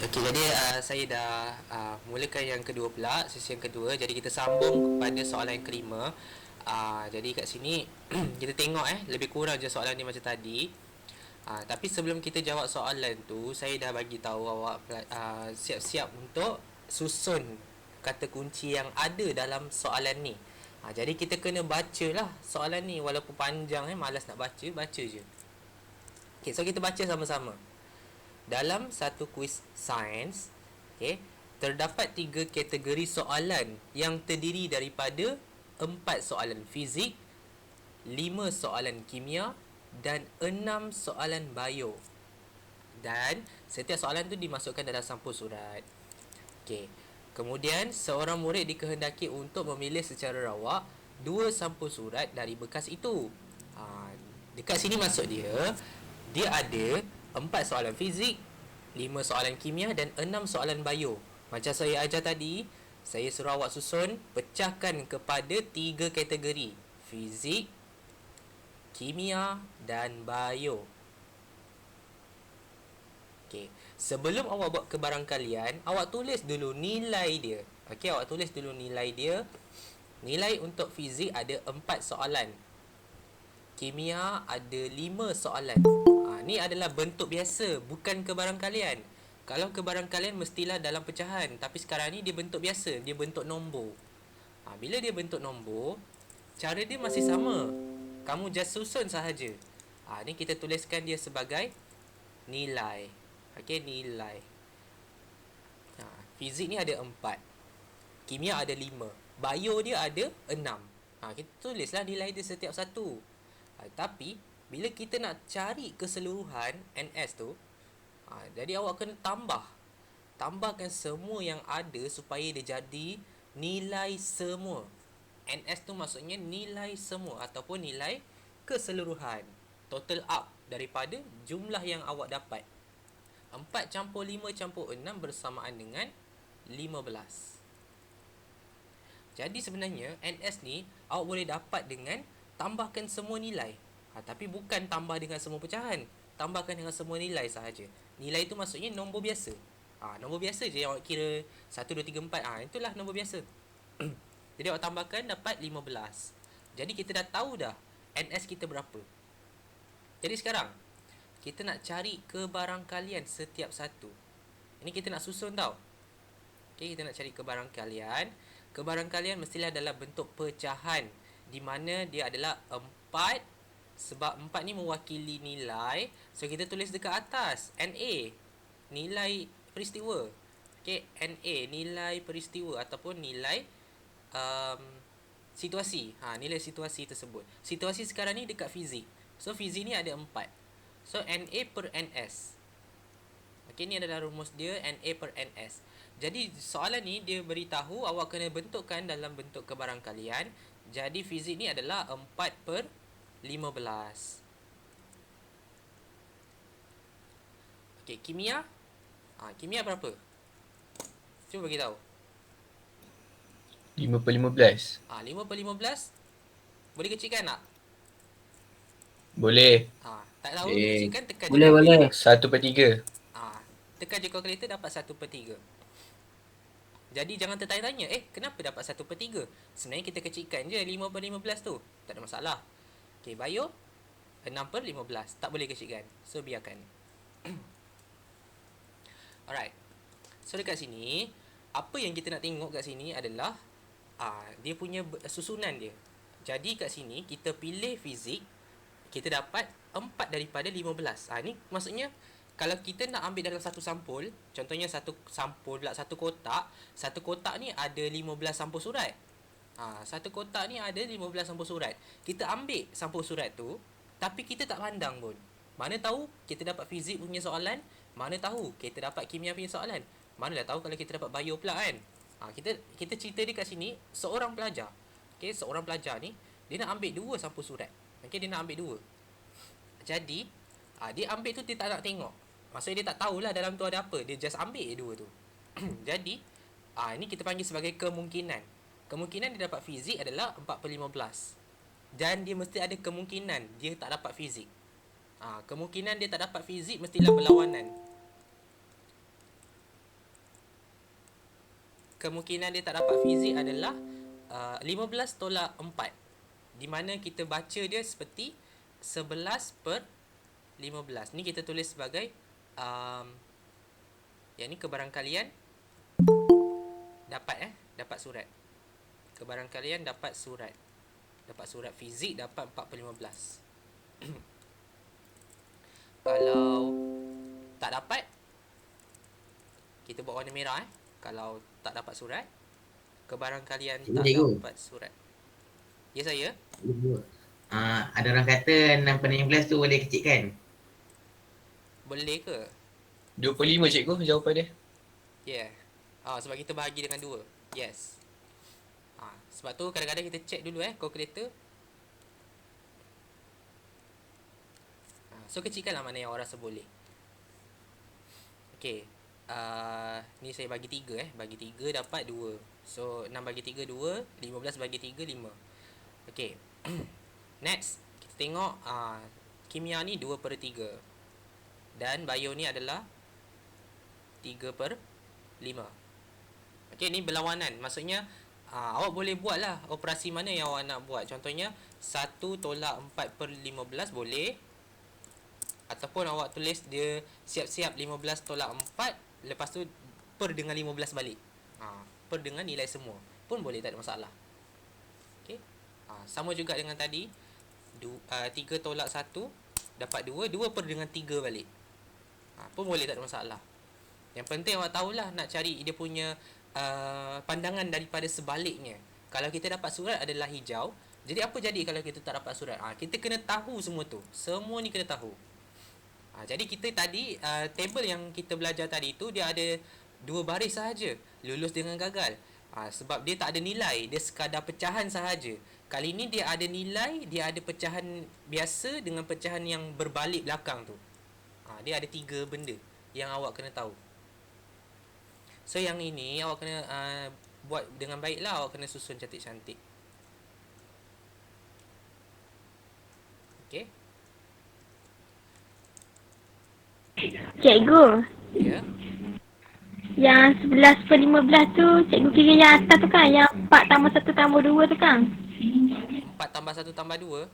Okey, jadi saya dah mulakan yang kedua pula, sesi yang kedua. Jadi kita sambung kepada soalan yang kelima. Jadi kat sini kita tengok lebih kurang je soalan ni macam tadi. Tapi sebelum kita jawab soalan tu, saya dah bagi tahu awak siap-siap untuk susun kata kunci yang ada dalam soalan ni. Jadi kita kena bacalah soalan ni walaupun panjang malas nak baca, baca je. Okey, so kita baca sama-sama. Dalam satu kuis sains, terdapat 3 kategori soalan yang terdiri daripada 4 soalan fizik, 5 soalan kimia dan 6 soalan bio. Dan setiap soalan tu dimasukkan dalam sampul surat. Okey. Kemudian seorang murid dikehendaki untuk memilih secara rawak 2 sampul surat dari bekas itu. Dekat sini maksud dia ada 4 soalan fizik, 5 soalan kimia dan 6 soalan bio. Macam saya ajar tadi, saya suruh awak susun, pecahkan kepada 3 kategori: fizik, kimia dan bio. Okey, sebelum awak buat kebarangkalian, awak tulis dulu nilai dia. Okey, awak tulis dulu nilai dia. Nilai untuk fizik ada 4 soalan. Kimia ada 5 soalan. Ni adalah bentuk biasa, bukan kebarangkalian. Kalau kebarangkalian mestilah dalam pecahan, tapi sekarang ni dia bentuk biasa, dia bentuk nombor. Bila dia bentuk nombor, cara dia masih sama. Kamu just susun sahaja. Ni kita tuliskan dia sebagai nilai. Okey, nilai. Fizik ni ada 4. Kimia ada 5. Bio dia ada 6. Kita tulislah nilai dia setiap satu. Tapi bila kita nak cari keseluruhan NS tu, jadi awak kena tambahkan semua yang ada supaya dia jadi nilai semua. NS tu maksudnya nilai semua ataupun nilai keseluruhan, total up daripada jumlah yang awak dapat. 4 campur 5 campur 6 bersamaan dengan 15. Jadi sebenarnya NS ni awak boleh dapat dengan tambahkan semua nilai. Tapi bukan tambah dengan semua pecahan, tambahkan dengan semua nilai sahaja. Nilai itu maksudnya nombor biasa. Nombor biasa je yang awak kira 1, 2, 3, 4. Itulah nombor biasa. Jadi awak tambahkan dapat 15. Jadi kita dah tahu dah NS kita berapa. Jadi sekarang kita nak cari kebarangkalian setiap satu. Ini kita nak susun tau. Okay, kita nak cari kebarangkalian. Kebarangkalian mestilah dalam bentuk pecahan, di mana dia adalah 4. Sebab 4 ni mewakili nilai, so kita tulis dekat atas NA, nilai peristiwa. Okay, NA, nilai peristiwa ataupun nilai situasi. Nilai situasi tersebut. Situasi sekarang ni dekat fizik. So fizik ni ada 4. So NA per NS. Okay, ni adalah rumus dia, NA per NS. Jadi soalan ni dia beritahu awak kena bentukkan dalam bentuk kebarangkalian. Jadi fizik ni adalah 4 per 15. Okey, kimia. Kimia berapa? Cuba bagi tahu. 5 per 15. 5 per 15. Boleh kecilkan tak? Boleh. Tak tahu kecilkan, tekan je Boleh, boleh. kalkulator. 1 per 3. Tekan je kalkulator, dapat 1 per 3. Jadi jangan tertanya-tanya, kenapa dapat 1 per 3? Sebenarnya kita kecilkan je 5 per 15 tu. Tak ada masalah. Okey, bio 6 per 15. Tak boleh kecilkan. So biarkan. Alright. So dekat sini, apa yang kita nak tengok kat sini adalah dia punya susunan dia. Jadi kat sini kita pilih fizik, kita dapat 4 daripada 15. Ni maksudnya kalau kita nak ambil dalam satu sampul, contohnya satu kotak ni ada 15 sampul surat. Satu kotak ni ada 15 sampul surat. Kita ambil sampul surat tu, tapi kita tak pandang pun. Mana tahu kita dapat fizik punya soalan, mana tahu kita dapat kimia punya soalan. Mana dah tahu kalau kita dapat bio pula kan. Kita cerita dia kat sini, seorang pelajar. Okey, seorang pelajar ni dia nak ambil 2 sampul surat. Okey, dia nak ambil 2. Jadi dia ambil tu, dia tak nak tengok. Maksudnya dia tak tahulah dalam tu ada apa. Dia just ambil 2 tu. Jadi ini kita panggil sebagai kemungkinan. Kemungkinan dia dapat fizik adalah 4 per 15. Dan dia mesti ada kemungkinan dia tak dapat fizik. Kemungkinan dia tak dapat fizik mestilah berlawanan. kemungkinan dia tak dapat fizik adalah 15 tolak 4. Di mana kita baca dia seperti 11/15. Ni kita tulis sebagai yang ni kebarangkalian dapat surat. Kebarangkalian dapat surat. Dapat surat fizik dapat 4/15. Kalau tak dapat, kita buat warna merah. Kalau tak dapat surat, kebarangkalian tak dapat surat. Ya saya? Ada orang kata 6/15 tu boleh kecilkan. Boleh ke? 25 cikgu jawapan dia. Yeah. Sebab kita bahagi dengan 2. Yes. Sebab tu kadang-kadang kita check dulu kalkulator. So kecilkanlah mana yang orang rasa boleh. Okay. Ni saya bagi 3 Bagi 3 dapat 2. So 6 bagi 3 2, 15 bagi 3 5. Okay. Next, kita tengok kimia ni 2/3. Dan bio ni adalah 3/5. Okay, ni berlawanan. Maksudnya awak boleh buat lah operasi mana yang awak nak buat. Contohnya 1 tolak 4/15 boleh. Ataupun awak tulis dia siap-siap 15 tolak 4. Lepas tu per dengan 15 balik. Per dengan nilai semua pun boleh, tak ada masalah. Okay. Sama juga dengan tadi 3 tolak 1 dapat 2. 2 per dengan 3 balik. Pun boleh, tak ada masalah. Yang penting awak tahulah nak cari dia punya pandangan daripada sebaliknya. Kalau kita dapat surat adalah hijau, jadi apa jadi kalau kita tak dapat surat? Kita kena tahu semua tu. Semua ni kena tahu. Jadi kita tadi table yang kita belajar tadi tu dia ada 2 baris sahaja, lulus dengan gagal. Sebab dia tak ada nilai, dia sekadar pecahan sahaja. Kali ni dia ada nilai, dia ada pecahan biasa dengan pecahan yang berbalik belakang tu. Dia ada 3 benda yang awak kena tahu. So yang ini awak kena buat dengan baiklah, awak kena susun cantik-cantik. Okay. Cikgu, Ya. yang 11/15 tu cikgu kira yang atas tu kan, yang 4 tambah 1 tambah 2 tu kan? 4 tambah 1 tambah 2.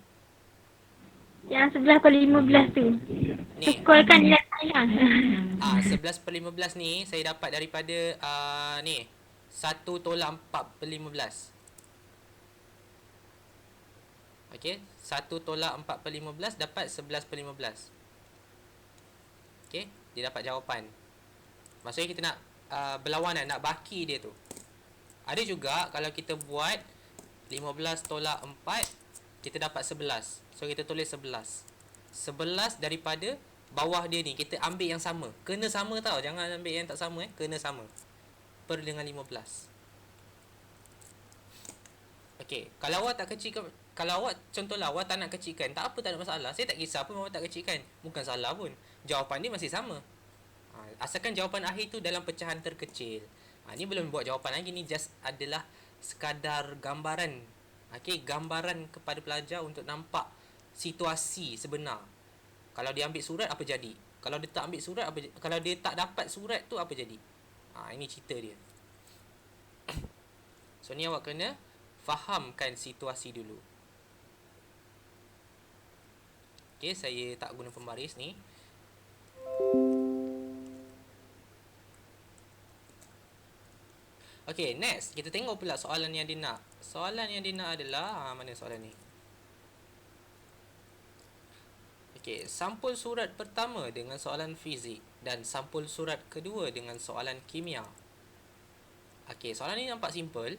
Yang 11/15 tu. Ni. Tukulkan nilai saya. 11/15 ni saya dapat daripada ni 1 tolak 4/15. Okey, 1 tolak 4/15 dapat 11/15. Okey, dia dapat jawapan. Maksudnya kita nak berlawanan, nak baki dia tu. Ada juga kalau kita buat 15 tolak 4, kita dapat 11. So kita tulis 11. 11 daripada bawah dia ni, kita ambil yang sama. Kena sama tau, jangan ambil yang tak sama kena sama. Per dengan 15. Okey, kalau awak tak kecilkan, kalau awak contohlah awak tak nak kecilkan, tak apa, tak ada masalah. Saya tak kisah pun awak tak kecilkan. Bukan salah pun. Jawapan dia masih sama. Asalkan jawapan akhir tu dalam pecahan terkecil. Ni belum buat jawapan lagi, ni just adalah sekadar gambaran. Okey, gambaran kepada pelajar untuk nampak situasi sebenar. Kalau dia ambil surat apa jadi? Kalau dia tak ambil surat apa jadi? Kalau dia tak dapat surat tu apa jadi? Ini cerita dia. So ni awak kena fahamkan situasi dulu. Okey, saya tak guna pembaris ni. Okey, next kita tengok pula soalan yang dia nak. Soalan yang dia nak adalah mana soalan ni? Okey, sampul surat pertama dengan soalan fizik dan sampul surat kedua dengan soalan kimia. Okey, soalan ni nampak simple.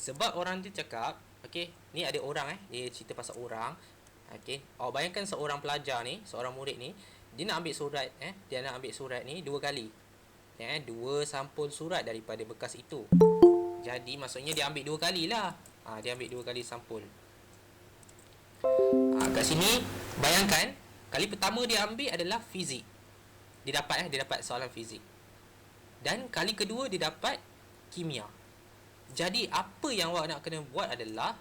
Sebab orang tu cakap, okey, ni ada orang dia cerita pasal orang. Okey, awak bayangkan seorang pelajar ni, seorang murid ni, dia nak ambil surat dia nak ambil surat ni 2 kali. 2 sampul surat daripada bekas itu. Jadi maksudnya dia ambil 2 kali lah. Dia ambil 2 kali sampul. Kat sini bayangkan kali pertama dia ambil adalah fizik. Dia dapat soalan fizik. Dan kali kedua dia dapat kimia. Jadi apa yang awak nak kena buat adalah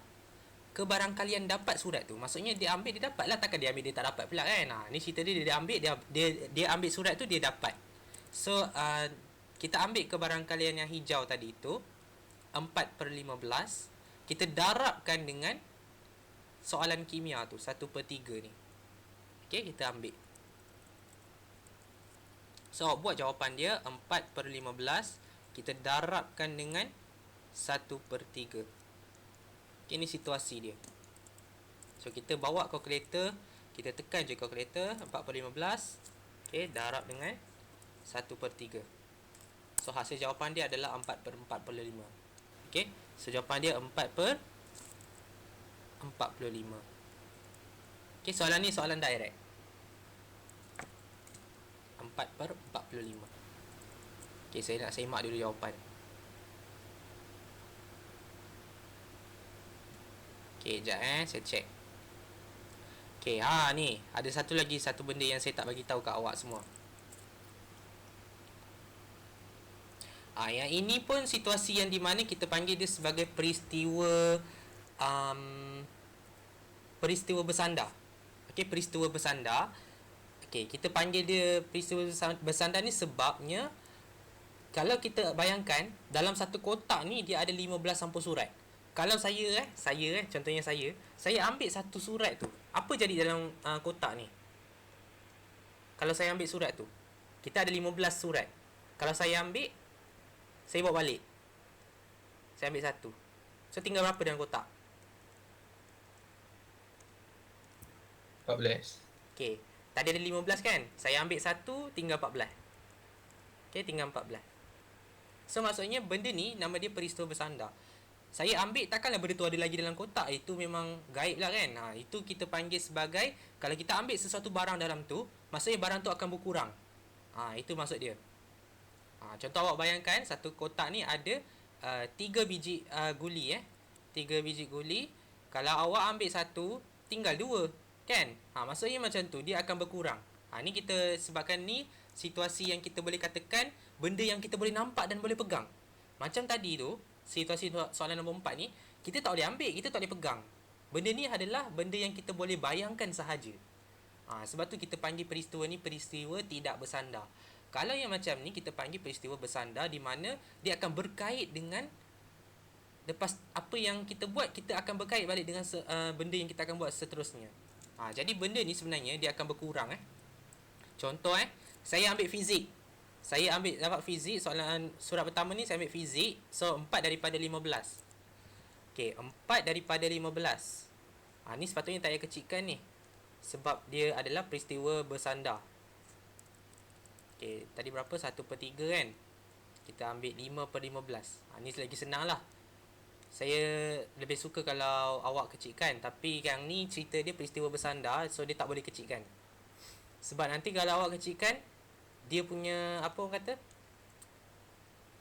kebarangkalian dapat surat tu. Maksudnya dia ambil dia dapat lah, takkan dia ambil dia tak dapat pula kan. Ni cerita dia ambil dia ambil surat tu dia dapat. So kita ambil kebarangkalian yang hijau tadi itu 4/15, kita darabkan dengan soalan kimia tu 1/3 ni. Okey, kita ambil. So buat jawapan dia 4/15, kita darabkan dengan 1/3. Okay, ini situasi dia. So kita bawa kalkulator, kita tekan je kalkulator 4/15. Okay, darab dengan 1/3. So hasil jawapan dia adalah 4/45. Okay, so jawapan dia 4/45. Okay, soalan ni soalan direct. 4/45. Okay, saya nak semak dulu jawapan. Okay, sekejap saya check. Okay, ni ada satu benda yang saya tak bagi tahu kat awak semua. Yang ini pun situasi yang di mana kita panggil dia sebagai peristiwa bersandar. Okay, peristiwa bersandar. Okay, kita panggil dia peristiwa bersandar ni sebabnya kalau kita bayangkan dalam satu kotak ni dia ada 15 sampul surat. Kalau saya contohnya saya ambil satu surat tu, apa jadi dalam kotak ni? Kalau saya ambil surat tu, kita ada 15 surat. Kalau saya ambil, saya bawa balik. Saya ambil satu. So tinggal berapa dalam kotak? 14. Okay, tadi ada 15 kan? Saya ambil satu, tinggal 14. Okay, tinggal 14. So maksudnya benda ni nama dia peristiwa bersandar. Saya ambil, takkanlah benda tu ada lagi dalam kotak. Itu memang gaib lah kan. Itu kita panggil sebagai, kalau kita ambil sesuatu barang dalam tu, maksudnya barang tu akan berkurang. Itu maksud dia. Contoh awak bayangkan satu kotak ni ada 3 biji guli 3 biji guli. Kalau awak ambil satu, tinggal 2 kan. Maksudnya macam tu, dia akan berkurang. Ni kita sebabkan ni situasi yang kita boleh katakan benda yang kita boleh nampak dan boleh pegang. Macam tadi tu, situasi soalan nombor 4 ni, kita tak boleh ambil, kita tak boleh pegang. Benda ni adalah benda yang kita boleh bayangkan sahaja. Sebab tu kita panggil peristiwa ni peristiwa tidak bersandar. Kalau yang macam ni kita panggil peristiwa bersandar, di mana dia akan berkait dengan lepas apa yang kita buat, kita akan berkait balik dengan benda yang kita akan buat seterusnya. Jadi benda ni sebenarnya dia akan berkurang. Contoh saya ambil fizik. Saya ambil dapat fizik, soalan surat pertama ni saya ambil fizik. So 4 daripada 15. Okey, 4 daripada 15. Ni sepatutnya tak payah kecilkan ni, sebab dia adalah peristiwa bersandar. Okey, tadi berapa? 1/3 kan. Kita ambil 5/15. Ni lagi senang lah. Saya lebih suka kalau awak kecilkan, tapi yang ni cerita dia peristiwa bersandar, so dia tak boleh kecilkan. Sebab nanti kalau awak kecilkan, dia punya apa orang kata,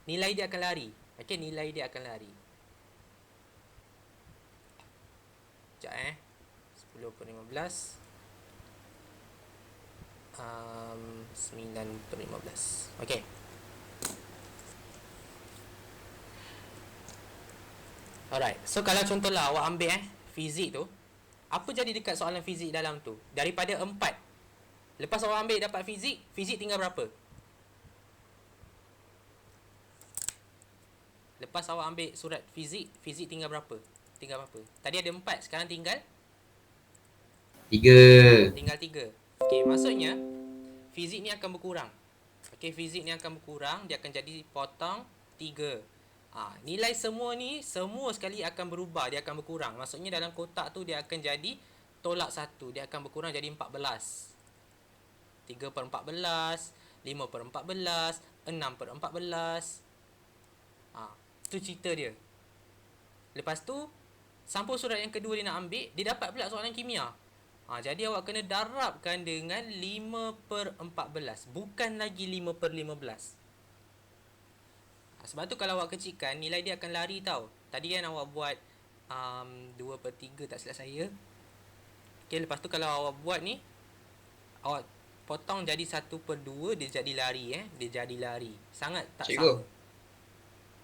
nilai dia akan lari. Okey, nilai dia akan lari. Sekejap 10/15 9/15. Okey. Alright. So kalau contohlah awak ambil fizik tu, apa jadi dekat soalan fizik dalam tu? Daripada 4, lepas awak ambil dapat fizik tinggal berapa? Lepas awak ambil surat fizik tinggal berapa? Tinggal berapa? Tadi ada 4, sekarang tinggal 3. Tinggal 3. Okey, maksudnya fizik ni akan berkurang. Okey, fizik ni akan berkurang, dia akan jadi potong 3. Nilai semua ni, semua sekali akan berubah, dia akan berkurang. Maksudnya dalam kotak tu dia akan jadi tolak 1, dia akan berkurang jadi 14. 3/14, 5/14, 6/14. Itu cerita dia. Lepas tu, sampul surat yang kedua dia nak ambil, dia dapat pula soalan kimia. Jadi awak kena darabkan dengan 5/14, bukan lagi 5/15. Sebab tu kalau awak kecilkan, nilai dia akan lari tau. Tadi kan awak buat 2/3 tak silap saya. Okay, lepas tu kalau awak buat ni, awak potong jadi 1/2, dia jadi lari dia jadi lari. Sangat tak Cikgu. sama.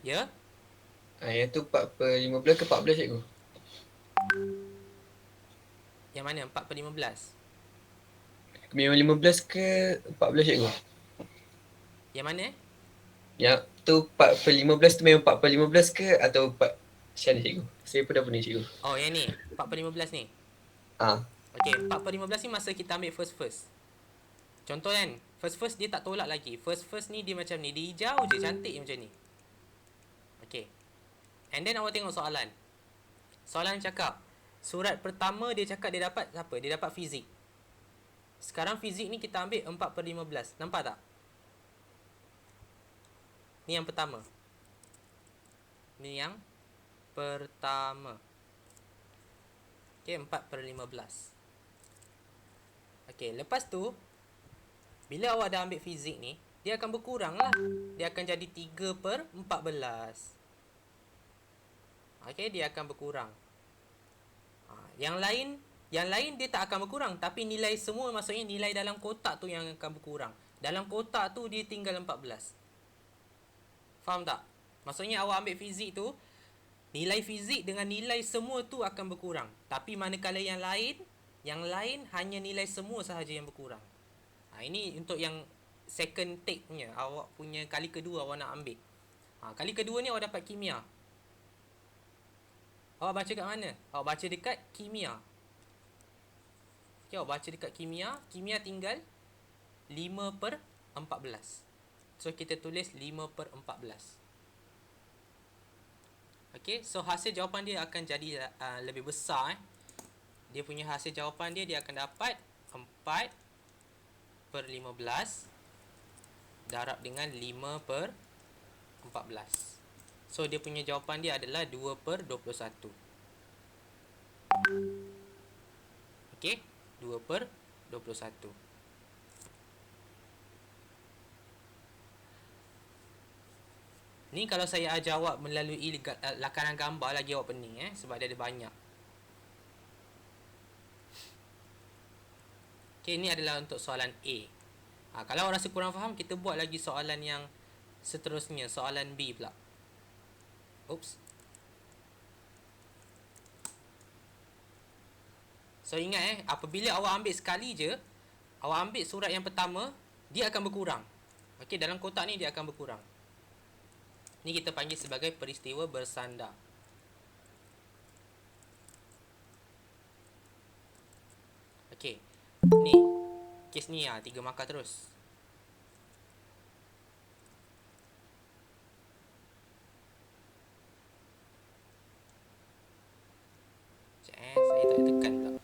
Ya? Yang tu 4/15 ke 14 cikgu? Yang mana? 4/15. Memang 15 ke 14 cikgu? Yang mana Yang tu 4/15 tu memang 4/15 ke atau 4 macam mana cikgu? Saya pun dah pening cikgu. Oh, yang ni. 4/15 ni. Ah, Okey, 4/15 ni masa kita ambil first. Contoh kan, first dia tak tolak lagi. First ni dia macam ni. Dia hijau je, cantik je macam ni. Okey. And then awak tengok soalan. Soalan cakap, surat pertama dia cakap dia dapat apa? Dia dapat fizik. Sekarang fizik ni kita ambil 4/15. Nampak tak? Ni yang pertama. Ni yang pertama. Okey, 4/15. Okey, lepas tu bila awak dah ambil fizik ni, dia akan berkurang lah. Dia akan jadi 3/14. Okey, dia akan berkurang. Yang lain dia tak akan berkurang, tapi nilai semua maksudnya nilai dalam kotak tu yang akan berkurang. Dalam kotak tu dia tinggal 14. Faham tak? Maksudnya awak ambil fizik tu, nilai fizik dengan nilai semua tu akan berkurang. Tapi manakala yang lain hanya nilai semua sahaja yang berkurang. Ini untuk yang second take punya. Awak punya kali kedua awak nak ambil. Kali kedua ni awak dapat kimia. Awak baca kat mana? Awak baca dekat kimia. Okay, awak baca dekat kimia. Kimia tinggal 5/14. So, kita tulis 5/14. Okay, so hasil jawapan dia akan jadi lebih besar. Dia punya hasil jawapan dia akan dapat 4/15 darab dengan 5/14. So, dia punya jawapan dia adalah 2/21. Okey, 2/21. Ni kalau saya ajar awak melalui lakaran gambar lagi awak pening sebab dia ada banyak. Okey, ni adalah untuk soalan A. Kalau awak rasa kurang faham, kita buat lagi soalan yang seterusnya, soalan B pula. Oops. So ingat apabila awak ambil sekali je, awak ambil surat yang pertama, dia akan berkurang. Okey, dalam kotak ni dia akan berkurang. Ni kita panggil sebagai peristiwa bersandar. Okey. Ni. Kes ni 3 markah terus. Saya tak tekan pula.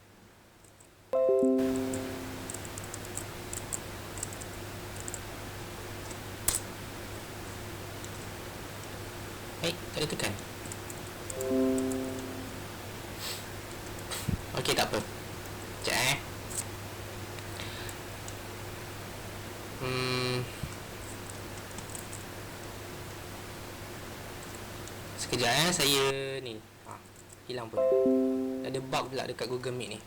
Tak ada tekan. Okey, tak apa. Sekejap Sekejap saya ni. Hilang pun. Ada bug pula dekat Google Meet ni.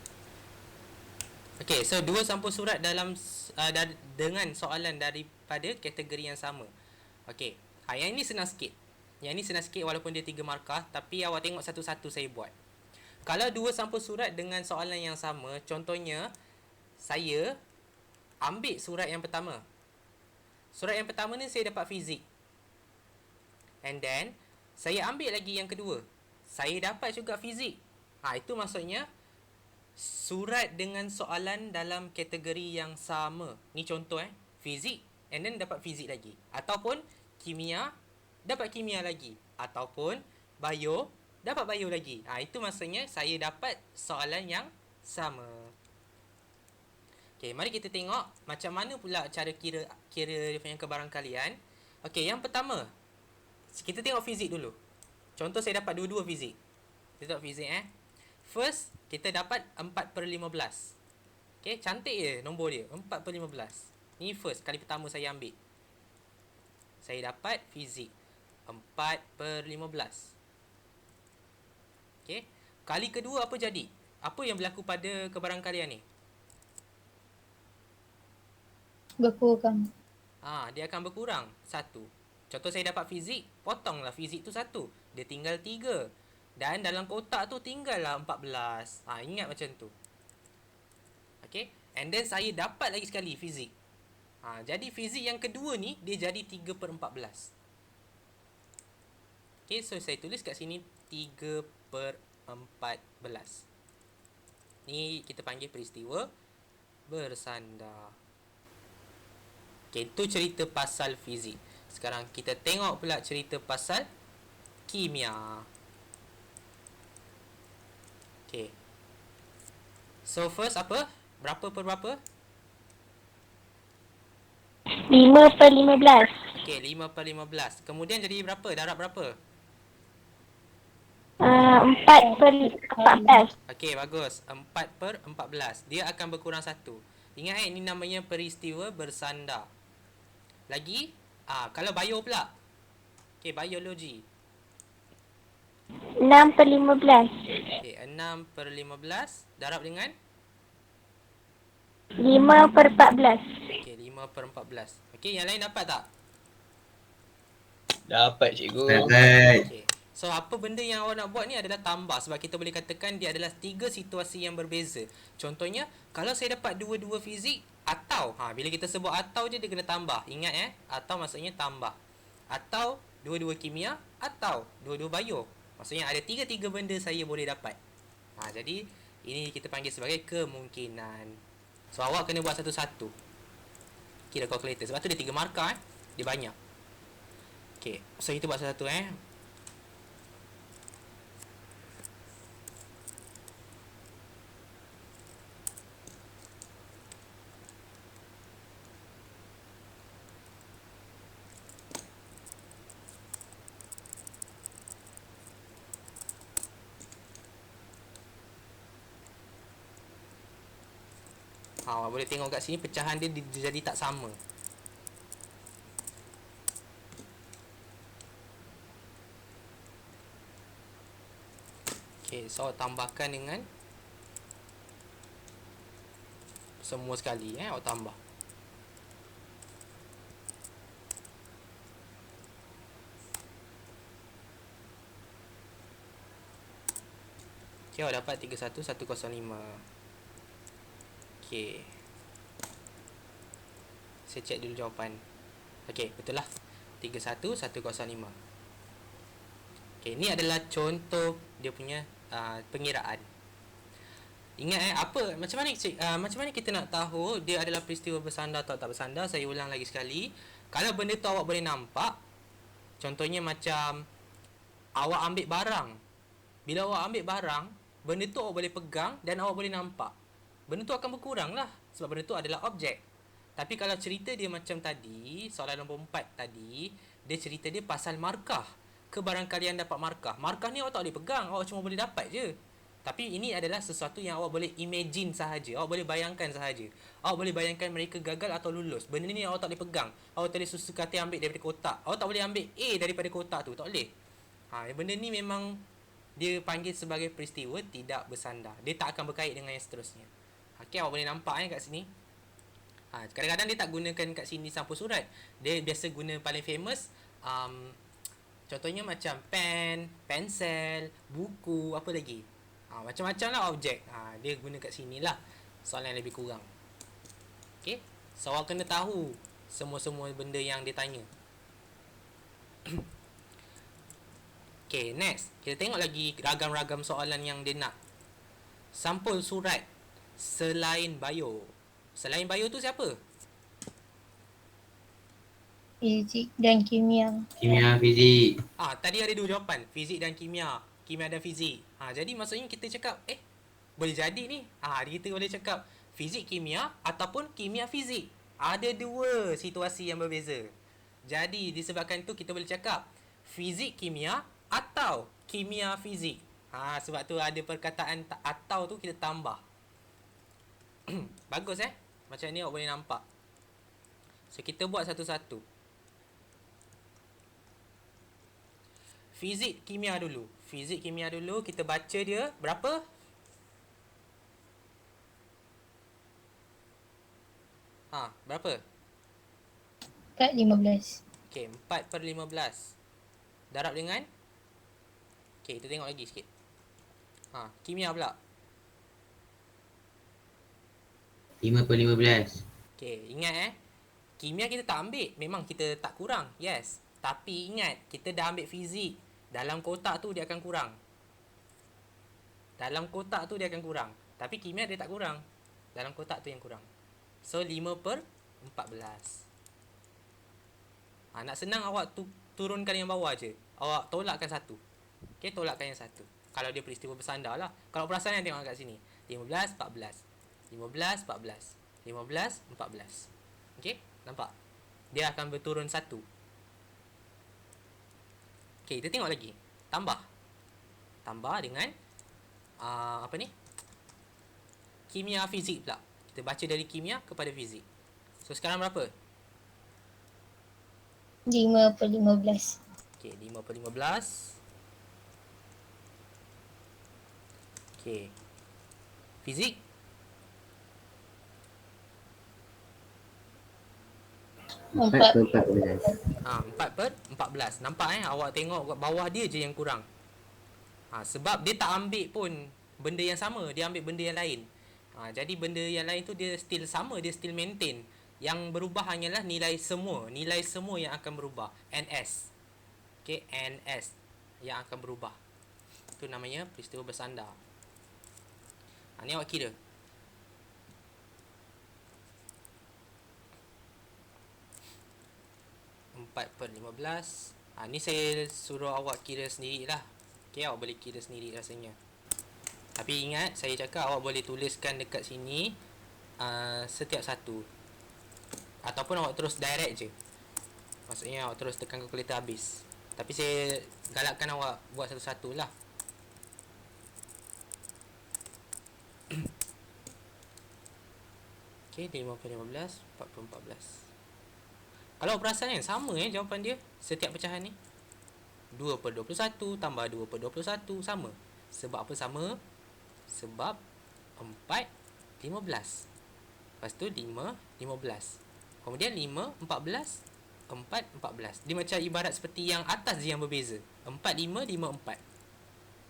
Okey, so 2 sampul surat dalam dengan soalan daripada kategori yang sama. Okey. Yang ini senang sikit. Yang ni senang sikit walaupun dia 3 markah, tapi awak tengok satu-satu saya buat. Kalau 2 sampul surat dengan soalan yang sama, contohnya saya ambil surat yang pertama. Surat yang pertama ni saya dapat fizik. And then saya ambil lagi yang kedua. Saya dapat juga fizik. Itu maksudnya surat dengan soalan dalam kategori yang sama. Ni contoh fizik and then dapat fizik lagi. Ataupun kimia dapat kimia lagi. Ataupun bio dapat bio lagi. Itu maksudnya saya dapat soalan yang sama. Okey, mari kita tengok macam mana pula cara kira dia punya kebarangkalian. Okey, yang pertama, kita tengok fizik dulu. Contoh saya dapat dua-dua fizik. Kita tengok fizik First, kita dapat 4/15. Okey, cantik je nombor dia, 4/15. Ni first, kali pertama saya ambil. Saya dapat fizik 4/15. Okey, kali kedua apa jadi? Apa yang berlaku pada kebarangkalian ni? Berkurang. Dia akan berkurang 1. Contoh saya dapat fizik, potonglah fizik tu 1. Dia tinggal 3. Dan dalam kotak tu tinggallah 14. Ingat macam tu. Okay. And then saya dapat lagi sekali fizik. Jadi fizik yang kedua ni dia jadi 3/14. Okay, so saya tulis kat sini 3/14. Ni kita panggil peristiwa bersandar. Okay, itu cerita pasal fizik. Sekarang kita tengok pula cerita pasal kimia. Okay. So first apa? Berapa per berapa? 5/15. Okay, 5/15. Kemudian jadi berapa? Darab berapa? 4/14. Okay, bagus. 4/14. Dia akan berkurang 1. Ingat ini namanya peristiwa bersandar. Lagi? Kalau bio pula. Okay, biologi. 6/15. Okay, 6/15 darab dengan? 5/14. Okay, 5/14. Okay, yang lain dapat tak? Dapat cikgu. Dapat. Okay. So, apa benda yang awak nak buat ni adalah tambah. Sebab kita boleh katakan dia adalah 3 situasi yang berbeza. Contohnya, kalau saya dapat dua-dua fizik atau, bila kita sebut atau je dia kena tambah. Ingat atau maksudnya tambah. Atau dua-dua kimia atau dua-dua bio. Maksudnya ada 3 benda saya boleh dapat. Jadi, ini kita panggil sebagai kemungkinan. So, awak kena buat satu-satu. Kira kalkulator. Sebab tu dia 3 markah. Dia banyak. Okay, so kita buat satu-satu boleh tengok kat sini pecahan dia jadi tak sama. Okay, so tambahkan dengan semua sekali awak tambah. Okay, awak dapat 31105. Okay, saya cek dulu jawapan. Okay, betul lah 31105. Okay, ni adalah contoh dia punya pengiraan. Ingat macam mana kita nak tahu dia adalah peristiwa bersandar atau tak bersandar? Saya ulang lagi sekali. Kalau benda tu awak boleh nampak, contohnya macam awak ambil barang. Bila awak ambil barang, benda tu awak boleh pegang dan awak boleh nampak. Benda tu akan berkurang lah sebab benda tu adalah objek. Tapi kalau cerita dia macam tadi, soalan nombor 4 tadi, dia cerita dia pasal markah. Kebarangkalian dapat markah. Markah ni awak tak boleh pegang, awak cuma boleh dapat je. Tapi ini adalah sesuatu yang awak boleh imagine sahaja. Awak boleh bayangkan sahaja. Awak boleh bayangkan mereka gagal atau lulus. Benda ni awak tak boleh pegang. Awak tak boleh suka hati ambil daripada kotak. Awak tak boleh ambil A daripada kotak tu. Tak boleh. Benda ni memang dia panggil sebagai peristiwa tidak bersandar. Dia tak akan berkait dengan yang seterusnya. Okay, awak boleh nampak kat sini. Kadang-kadang dia tak gunakan kat sini sampul surat. Dia biasa guna paling famous. Contohnya macam pen, pensel, buku, apa lagi. Macam-macam lah objek. Dia guna kat sini lah. Soalan yang lebih kurang. Okay. So, awak kena tahu semua-semua benda yang dia tanya. Okay, next. Kita tengok lagi ragam-ragam soalan yang dia nak. Sampul surat selain bio. Selain bio tu siapa? Fizik dan kimia. Kimia, fizik. Tadi ada 2 jawapan. Fizik dan kimia. Kimia dan fizik. Jadi maksudnya kita cakap, boleh jadi ni. Kita boleh cakap fizik kimia ataupun kimia fizik. Ada 2 situasi yang berbeza. Jadi disebabkan tu kita boleh cakap fizik kimia atau kimia fizik. Sebab tu ada perkataan atau tu kita tambah. Bagus Macam ni awak boleh nampak. So kita buat satu-satu. Fizik kimia dulu. Fizik kimia dulu. Kita baca dia. Berapa? Berapa? 4/15. Okay, 4/15. Darab dengan? Okay, kita tengok lagi sikit. Kimia pula. 5/15. Okay, ingat kimia kita tak ambil. Memang kita tak kurang. Yes. Tapi ingat, kita dah ambil fizik. Dalam kotak tu dia akan kurang. Dalam kotak tu dia akan kurang. Tapi kimia dia tak kurang. Dalam kotak tu yang kurang. So 5/14. Nak senang awak turunkan yang bawah je. Awak tolakkan satu. Okay, tolakkan yang satu. Kalau dia peristiwa bersandar lah. Kalau perasan yang tengok kat sini. 15, 14. 15, 14. 15, 14. Okay, nampak? Dia akan berturun satu. Okay, kita tengok lagi. Tambah. Tambah dengan apa ni? Kimia fizik pula. Kita baca dari kimia kepada fizik. So sekarang berapa? 5/15. Okay, 5/15. Okay. Fizik? 4/14. 4/14. Nampak awak tengok kat bawah dia je yang kurang. Sebab dia tak ambil pun benda yang sama, dia ambil benda yang lain. Jadi benda yang lain tu dia still sama, dia still maintain. Yang berubah hanyalah nilai semua yang akan berubah. NS. Okay, NS yang akan berubah. Itu namanya peristiwa bersandar. Ni awak kira. (4/15). Ni saya suruh awak kira sendirilah. Okay, awak boleh kira sendiri rasanya. Tapi ingat, saya cakap awak boleh tuliskan dekat sini setiap satu. Ataupun awak terus direct je. Maksudnya awak terus tekan kalkulator habis. Tapi saya galakkan awak buat satu-satu lah. Okay, 5/15, 4/14. Kalau perasan kan, sama jawapan dia setiap pecahan ni. 2/21 tambah 2/21 sama. Sebab apa sama? Sebab 4/15. Lepas tu 5/15. Kemudian 5/14, 4/14. Dia macam ibarat seperti yang atas je yang berbeza. 4/5, 5/4.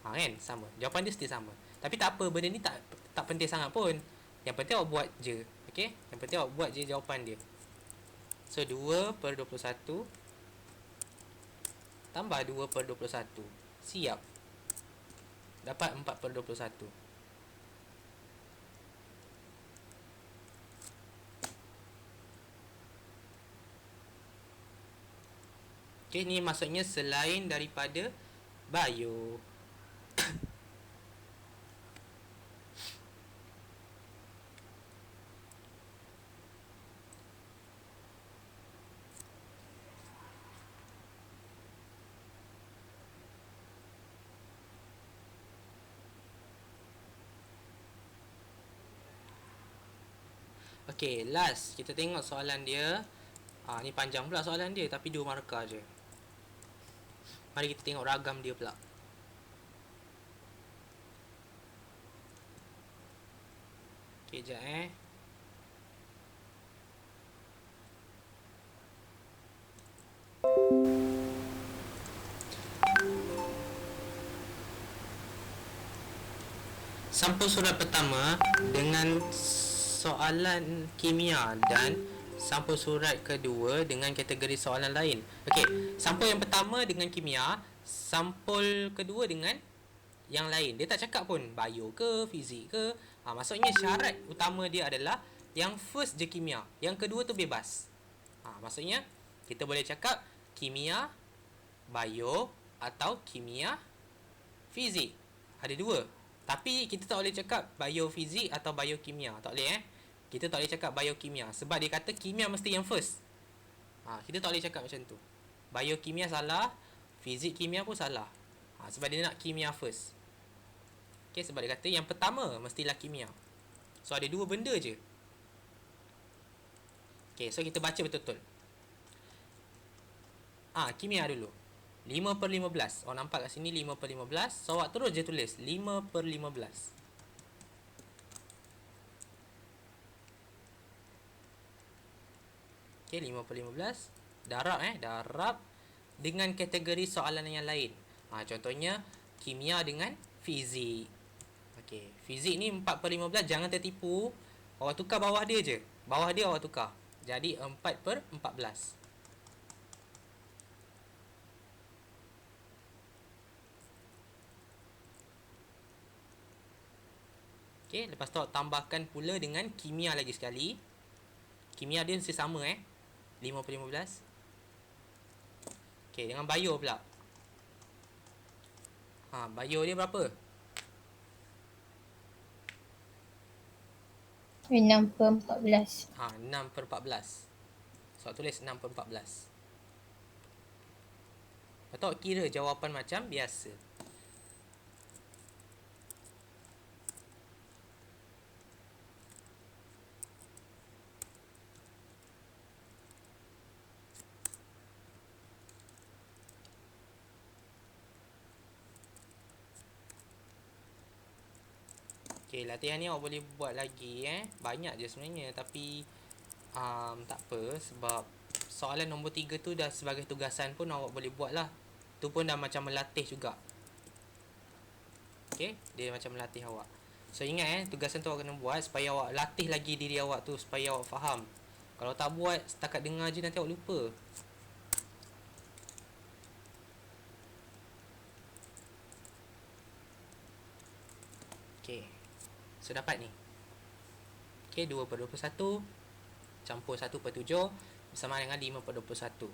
Kan? Sama. Jawapan dia still sama. Tapi tak apa, benda ni tak penting sangat pun. Yang penting awak buat je. Okay? Yang penting awak buat je jawapan dia. So 2/21 tambah 2/21. Siap. Dapat 4/21. Okay, ni maksudnya selain daripada bio. Okay, last kita tengok soalan dia. Ni panjang pula soalan dia, tapi 2 markah je. Mari kita tengok ragam dia pula. Okay, sekejap Sampul surat pertama dengan soalan kimia dan sampul surat kedua dengan kategori soalan lain. Okey, sampul yang pertama dengan kimia, sampul kedua dengan yang lain. Dia tak cakap pun bio ke, fizik ke. Maksudnya syarat utama dia adalah yang first je kimia, yang kedua tu bebas. Maksudnya kita boleh cakap kimia, bio atau kimia, fizik. Ada dua. Tapi kita tak boleh cakap biofizik atau biokimia. Tak boleh Kita tak boleh cakap biokimia. Sebab dia kata kimia mesti yang first. Kita tak boleh cakap macam tu. Biokimia salah. Fizik kimia pun salah. Sebab dia nak kimia first. Okay, sebab dia kata yang pertama mestilah kimia. So ada dua benda je. Okay, so kita baca betul-betul. Kimia dulu. 5/15. Nampak kat sini 5/15. So awak terus je tulis 5/15. Okay, 5/15. Darab dengan kategori soalan yang lain. Contohnya kimia dengan fizik. Okay, fizik ni 4/15. Jangan tertipu. Awak tukar bawah dia je. Bawah dia awak tukar. Jadi 4/14. Okey, lepas tu awak tambahkan pula dengan kimia lagi sekali. Kimia dia mesti sama 5/15. Okey, dengan bio pula. Bio dia berapa? 6/14. 6/14. So, tulis 6/14. Lepas tu awak kira jawapan macam biasa. Okay, latihan ni awak boleh buat lagi Banyak je sebenarnya. Tapi tak apa. Sebab soalan nombor 3 tu dah sebagai tugasan pun awak boleh buat lah. Tu pun dah macam melatih juga. Okay, dia macam melatih awak. So ingat tugasan tu awak kena buat supaya awak latih lagi diri awak tu, supaya awak faham. Kalau tak buat, setakat dengar je nanti awak lupa. Okay, so dapat ni. Okay, 2/21 campur 1/7 bersama dengan 5/21.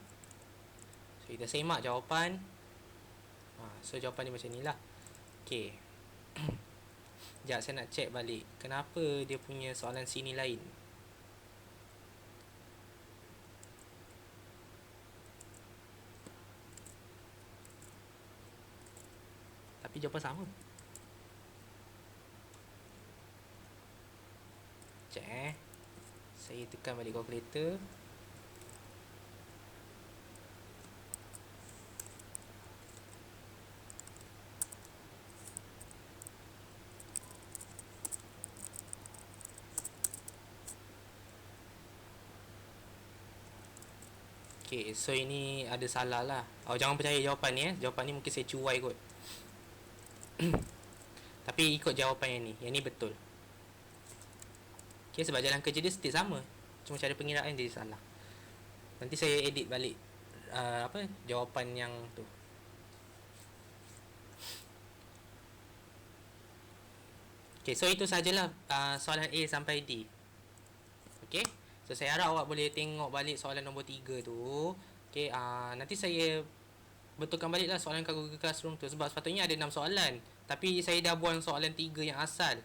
So kita semak jawapan. So jawapan dia macam ni lah. Okay. Sekejap saya nak check balik kenapa dia punya soalan sini lain. Tapi jawapan sama. Sekejap saya tekan balik kalkulator. Okay, so ini ada salah lah. Jangan percaya jawapan ni Jawapan ni mungkin saya cuai kot. Tapi ikut jawapan yang ni. Yang ni betul. Okay, sebab jalan kerja dia still sama. Cuma cara pengiraan dia salah. Nanti saya edit balik jawapan yang tu. Okay, so itu sajalah soalan A sampai D. Okay, so saya harap awak boleh tengok balik soalan nombor 3 tu. Okay, nanti saya betulkan balik lah soalan kat Google Classroom tu. Sebab sepatutnya ada 6 soalan. Tapi saya dah buang soalan 3 yang asal.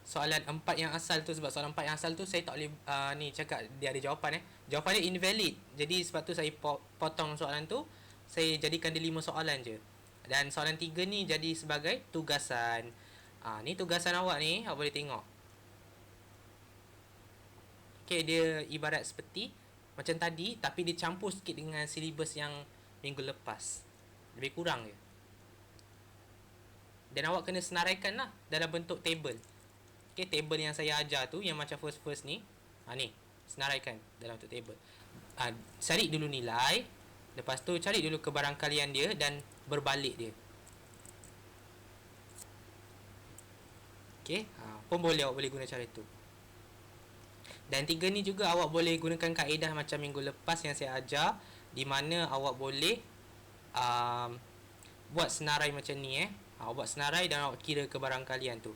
Soalan 4 yang asal tu. Sebab soalan 4 yang asal tu saya tak boleh ni cakap dia ada jawapan Jawapan dia invalid. Jadi sebab tu saya potong soalan tu. Saya jadikan dia 5 soalan je. Dan soalan 3 ni jadi sebagai tugasan. Ni tugasan awak ni. Awak boleh tengok. Okay, dia ibarat seperti macam tadi, tapi dia campur sikit dengan silibus yang minggu lepas. Lebih kurang je. Dan awak kena senaraikan lah dalam bentuk table. Okay, table yang saya ajar tu, yang macam first ni. Ni, senaraikan dalam bentuk table. Cari dulu nilai. Lepas tu cari dulu kebarangkalian dia dan berbalik dia. Okay, pun boleh awak boleh guna cara tu. Dan 3 ni juga awak boleh gunakan kaedah macam minggu lepas yang saya ajar, di mana awak boleh buat senarai macam ni awak buat senarai dan awak kira kebarangkalian tu.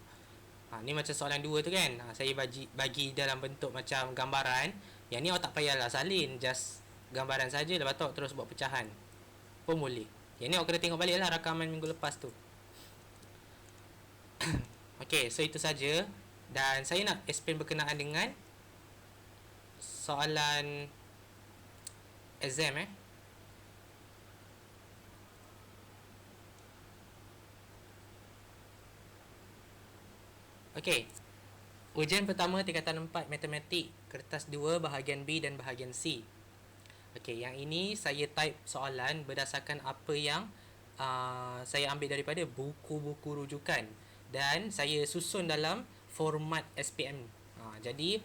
Ni macam soalan 2 tu kan. Saya bagi dalam bentuk macam gambaran. Yang ni awak tak payahlah salin, just gambaran saja, lepas tu awak terus buat pecahan pun boleh. Yang ni awak kena tengok balik lah rakaman minggu lepas tu. Okay, so itu saja. Dan saya nak explain berkenaan dengan soalan exam Okey. Ujian pertama tingkatan 4 matematik, kertas 2 bahagian B dan bahagian C. Okey, yang ini saya type soalan berdasarkan apa yang saya ambil daripada buku-buku rujukan dan saya susun dalam format SPM. Jadi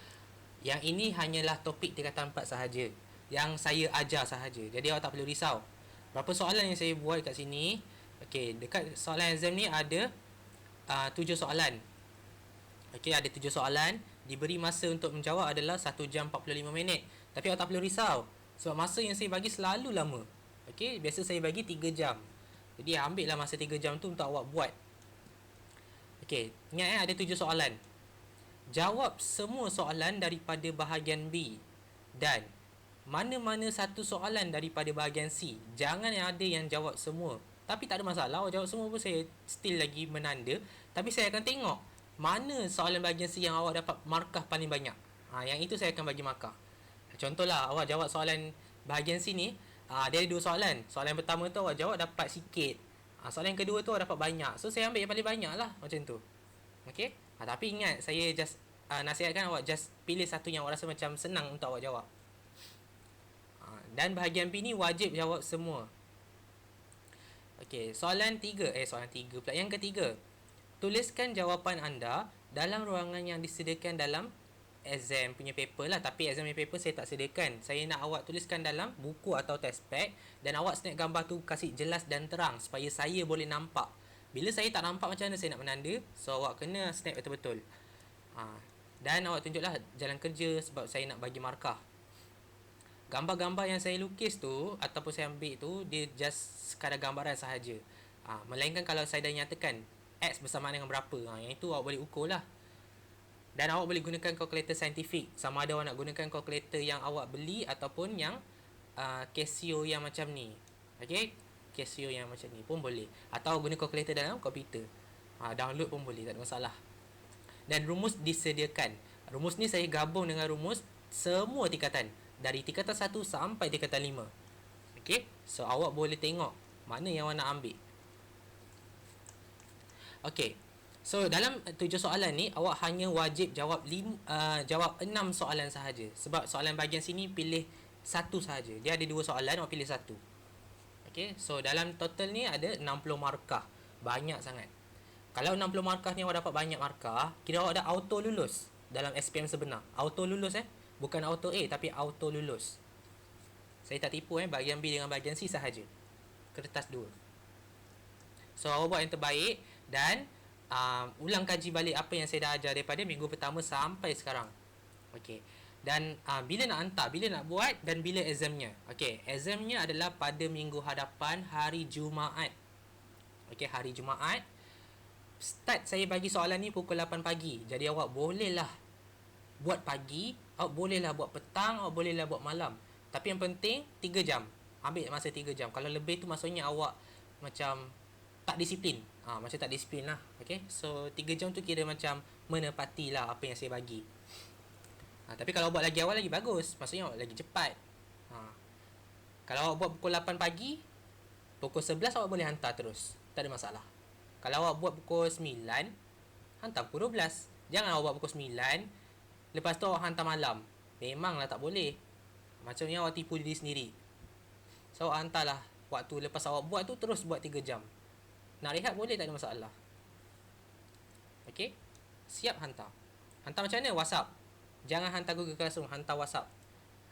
yang ini hanyalah topik tingkatan 4 sahaja, yang saya ajar sahaja. Jadi awak tak perlu risau. Berapa soalan yang saya buat kat sini? Okey, dekat soalan exam ni ada 7 soalan. Okey, ada 7 soalan. Diberi masa untuk menjawab adalah 1 jam 45 minit. Tapi awak tak perlu risau, sebab masa yang saya bagi selalu lama. Okey, biasa saya bagi 3 jam. Jadi ambillah masa 3 jam tu untuk awak buat. Okey, ingat ada 7 soalan. jawab semua soalan daripada bahagian B. Dan mana-mana satu soalan daripada bahagian C. Jangan ada yang jawab semua. Tapi tak ada masalah, awak jawab semua pun saya still lagi menanda. Tapi saya akan tengok mana soalan bahagian C yang awak dapat markah paling banyak. Yang itu saya akan bagi markah. Contohlah, awak jawab soalan bahagian C ni, dia ada 2 soalan. Soalan pertama tu awak jawab dapat sikit. Soalan yang kedua tu awak dapat banyak. So saya ambil yang paling banyak lah, macam tu. Okay. Tapi ingat, saya just nasihatkan awak just pilih satu yang awak rasa macam senang untuk awak jawab. Dan bahagian B ni wajib jawab semua. Okey, soalan 3 pula. Yang ketiga, tuliskan jawapan anda dalam ruangan yang disediakan dalam exam punya paper lah. Tapi exam punya paper saya tak sediakan. Saya nak awak tuliskan dalam buku atau test pad. Dan awak snap gambar tu kasih jelas dan terang supaya saya boleh nampak. Bila saya tak nampak, macam mana saya nak menanda? So awak kena snap betul-betul. Dan awak tunjuklah jalan kerja sebab saya nak bagi markah. Gambar-gambar yang saya lukis tu ataupun saya ambil tu, dia just sekadar gambaran sahaja. Melainkan kalau saya dah nyatakan X bersamaan dengan berapa, yang itu awak boleh ukur lah. Dan awak boleh gunakan kalkulator saintifik. Sama ada awak nak gunakan kalkulator yang awak beli ataupun yang Casio yang macam ni. Okay, Casio yang macam ni pun boleh. Atau guna kalkulator dalam komputer. Download pun boleh, tak ada masalah. Dan rumus disediakan. Rumus ni saya gabung dengan rumus semua tingkatan. Dari tingkatan 1 sampai tingkatan 5. Okay, so awak boleh tengok mana yang awak nak ambil. Okay, so dalam 7 soalan ni, awak hanya wajib jawab 6 soalan sahaja. Sebab soalan bahagian sini pilih satu sahaja. Dia ada 2 soalan, awak pilih satu. Okay, so dalam total ni ada 60 markah. Banyak sangat. Kalau 60 markah ni awak dapat banyak markah, kira awak dah auto lulus dalam SPM sebenar. Auto lulus bukan auto A, tapi auto lulus. Saya tak tipu bahagian B dengan bahagian C sahaja. Kertas 2. So awak buat yang terbaik. Dan ulang kaji balik apa yang saya dah ajar daripada minggu pertama sampai sekarang. Okey. Dan bila nak hantar, bila nak buat dan bila examnya. Okey, examnya adalah pada minggu hadapan hari Jumaat. Okey, hari Jumaat. Start saya bagi soalan ni pukul 8 pagi. Jadi awak bolehlah buat pagi, awak bolehlah buat petang, awak bolehlah buat malam. Tapi yang penting 3 jam. Ambil masa 3 jam. Kalau lebih tu maksudnya awak macam tak disiplin. Macam tak disiplin lah. Okay, so 3 jam tu kira macam menepati lah apa yang saya bagi. Tapi kalau buat lagi awal lagi bagus. Maksudnya awak lagi cepat. Kalau awak buat pukul 8 pagi, pukul 11 awak boleh hantar terus. Tak ada masalah. Kalau awak buat pukul 9, hantar pukul 12. Jangan awak buat pukul 9, lepas tu awak hantar malam. Memanglah tak boleh. Macam ni awak tipu diri sendiri. So awak hantarlah waktu lepas awak buat tu, terus buat 3 jam. Nak rehat boleh, tak ada masalah. Okay, siap hantar. Hantar macam mana? WhatsApp. Jangan hantar Google Classroom, hantar WhatsApp.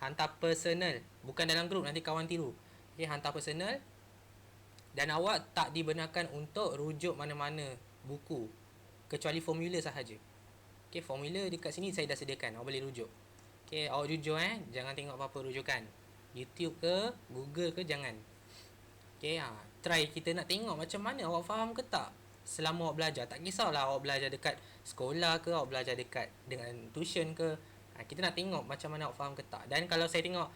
Hantar personal, bukan dalam grup, nanti kawan tiru. Okay, hantar personal. Dan awak tak dibenarkan untuk rujuk mana-mana buku, kecuali formula sahaja. Okay, formula dekat sini saya dah sediakan, awak boleh rujuk. Okay, awak jujur jangan tengok apa-apa rujukan. YouTube ke, Google ke, jangan. Okay, try kita nak tengok macam mana awak faham ke tak selama awak belajar. Tak kisahlah awak belajar dekat sekolah ke, awak belajar dekat dengan tuition ke. Kita nak tengok macam mana awak faham ke tak. Dan kalau saya tengok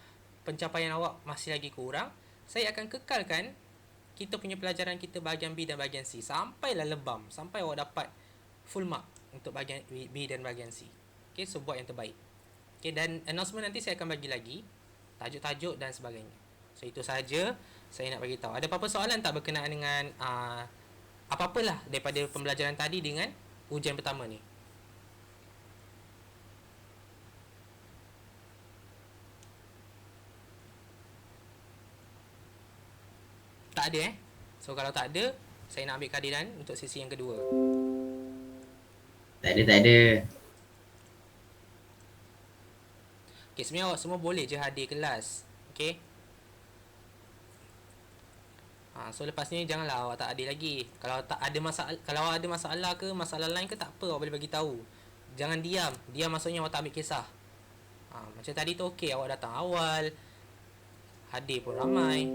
pencapaian awak masih lagi kurang, saya akan kekalkan kita punya pelajaran kita bahagian B dan bahagian C sampailah lebam, sampai awak dapat full mark untuk bahagian B dan bahagian C. Okay, so buat yang terbaik. Okay, dan announcement nanti saya akan bagi lagi tajuk-tajuk dan sebagainya. So itu sahaja saya nak bagi tahu. Ada apa-apa soalan tak berkenaan dengan apa-apalah daripada pembelajaran tadi dengan ujian pertama ni? Tak ada So kalau tak ada, saya nak ambil kehadiran untuk sesi yang kedua. Tak ada. Okay, sebenarnya awak semua boleh je hadir kelas. Okay. So lepas ni janganlah awak tak hadir lagi. Kalau tak ada masalah, kalau awak ada masalah ke, masalah lain ke, tak apa, awak boleh bagi tahu. Jangan diam. Diam maksudnya awak tak ambil kisah. Macam tadi tu okey, awak datang awal, hadir pun ramai.